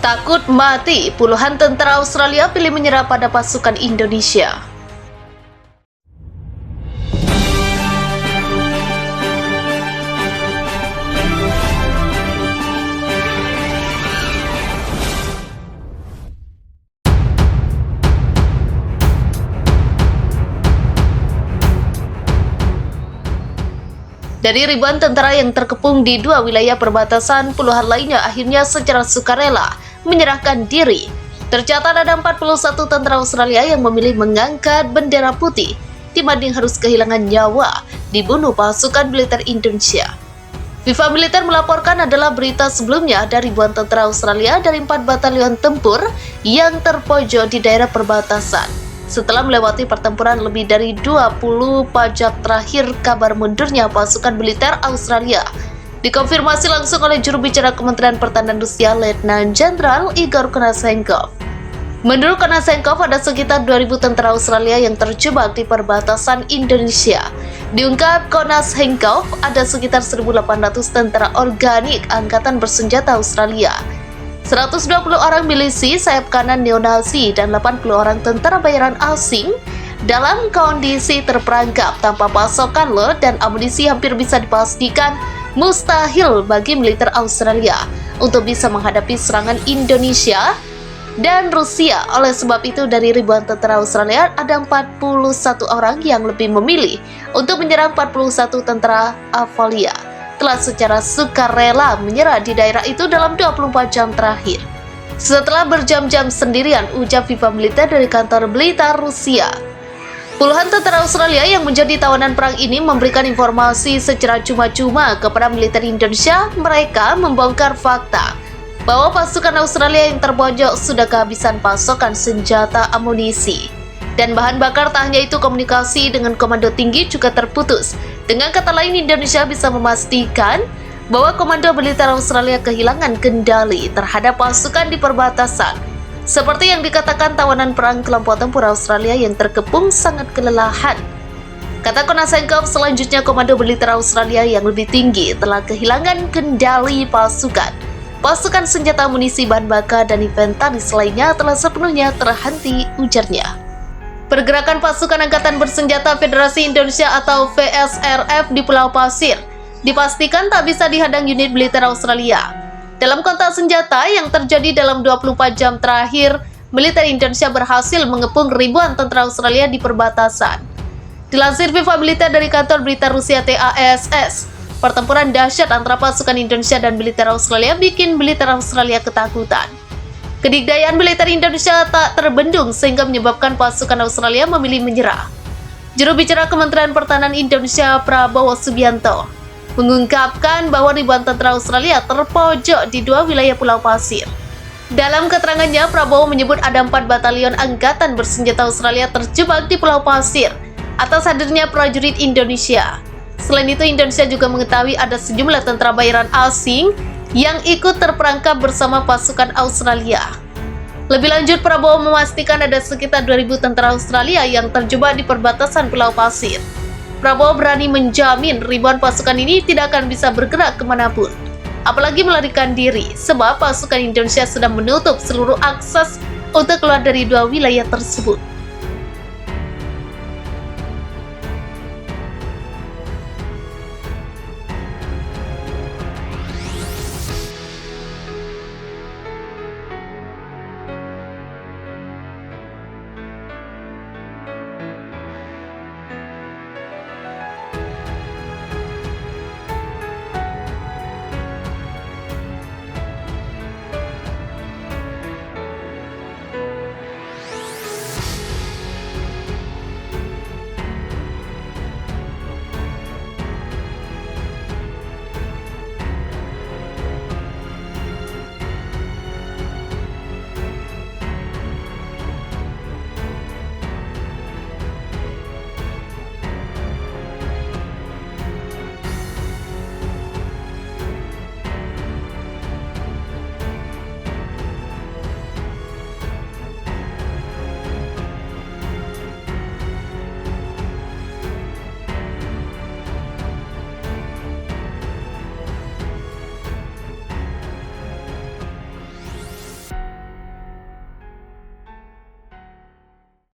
Takut mati, puluhan tentara Australia pilih menyerah pada pasukan Indonesia. Dari ribuan tentara yang terkepung di dua wilayah perbatasan, puluhan lainnya akhirnya secara sukarela menyerahkan diri. Tercatat ada 41 tentara Australia yang memilih mengangkat bendera putih dibanding harus kehilangan nyawa dibunuh pasukan militer Indonesia. Viva Militer melaporkan adalah berita sebelumnya ada ribuan tentara Australia dari 4 batalion tempur yang terpojok di daerah perbatasan. Setelah melewati pertempuran lebih dari 20 pajak terakhir, kabar mundurnya pasukan militer Australia dikonfirmasi langsung oleh juru bicara Kementerian Pertahanan Rusia, Letnan Jenderal Igor Konashenkov. Menurut Konashenkov, ada sekitar 2.000 tentara Australia yang terjebak di perbatasan Indonesia. Diungkap Konashenkov, ada sekitar 1.800 tentara organik Angkatan Bersenjata Australia, 120 orang milisi sayap kanan neonazi, dan 80 orang tentara bayaran asing dalam kondisi terperangkap tanpa pasokan lot dan amunisi. Hampir bisa dipastikan mustahil bagi militer Australia untuk bisa menghadapi serangan Indonesia dan Rusia. Oleh sebab itu, dari ribuan tentara Australia ada 41 orang yang lebih memilih untuk menyerang 41 tentara Avalia telah secara sukarela menyerah di daerah itu dalam 24 jam terakhir. Setelah berjam-jam sendirian, ujar Viva Militer dari kantor berita Rusia. Puluhan tentara Australia yang menjadi tawanan perang ini memberikan informasi secara cuma-cuma kepada militer Indonesia. Mereka membongkar fakta bahwa pasukan Australia yang terpojok sudah kehabisan pasokan senjata, amunisi, dan bahan bakar. Tak hanya itu, komunikasi dengan komando tinggi juga terputus. Dengan kata lain, Indonesia bisa memastikan bahwa komando militer Australia kehilangan kendali terhadap pasukan di perbatasan. Seperti yang dikatakan tawanan perang, kelompok tempur Australia yang terkepung sangat kelelahan. Kata Konashenkov, selanjutnya komando militer Australia yang lebih tinggi telah kehilangan kendali pasukan. Pasukan senjata, amunisi, bahan bakar, dan inventaris lainnya telah sepenuhnya terhenti, ujarnya. Pergerakan pasukan Angkatan Bersenjata Federasi Indonesia atau VSRF di Pulau Pasir dipastikan tak bisa dihadang unit militer Australia. Dalam kontak senjata yang terjadi dalam 24 jam terakhir, militer Indonesia berhasil mengepung ribuan tentara Australia di perbatasan. Dilansir Viva Militer dari kantor berita Rusia TASS, pertempuran dahsyat antara pasukan Indonesia dan militer Australia bikin militer Australia ketakutan. Kedikdayaan militer Indonesia tak terbendung sehingga menyebabkan pasukan Australia memilih menyerah. Juru bicara Kementerian Pertahanan Indonesia, Prabowo Subianto, mengungkapkan bahwa ribuan tentara Australia terpojok di dua wilayah Pulau Pasir. Dalam keterangannya, Prabowo menyebut ada 4 batalion Angkatan Bersenjata Australia terjebak di Pulau Pasir atas hadirnya prajurit Indonesia. Selain itu, Indonesia juga mengetahui ada sejumlah tentara bayaran asing yang ikut terperangkap bersama pasukan Australia. Lebih lanjut, Prabowo memastikan ada sekitar 2.000 tentara Australia yang terjebak di perbatasan Pulau Pasir. Prabowo berani menjamin ribuan pasukan ini tidak akan bisa bergerak kemanapun, apalagi melarikan diri, sebab pasukan Indonesia sudah menutup seluruh akses untuk keluar dari dua wilayah tersebut.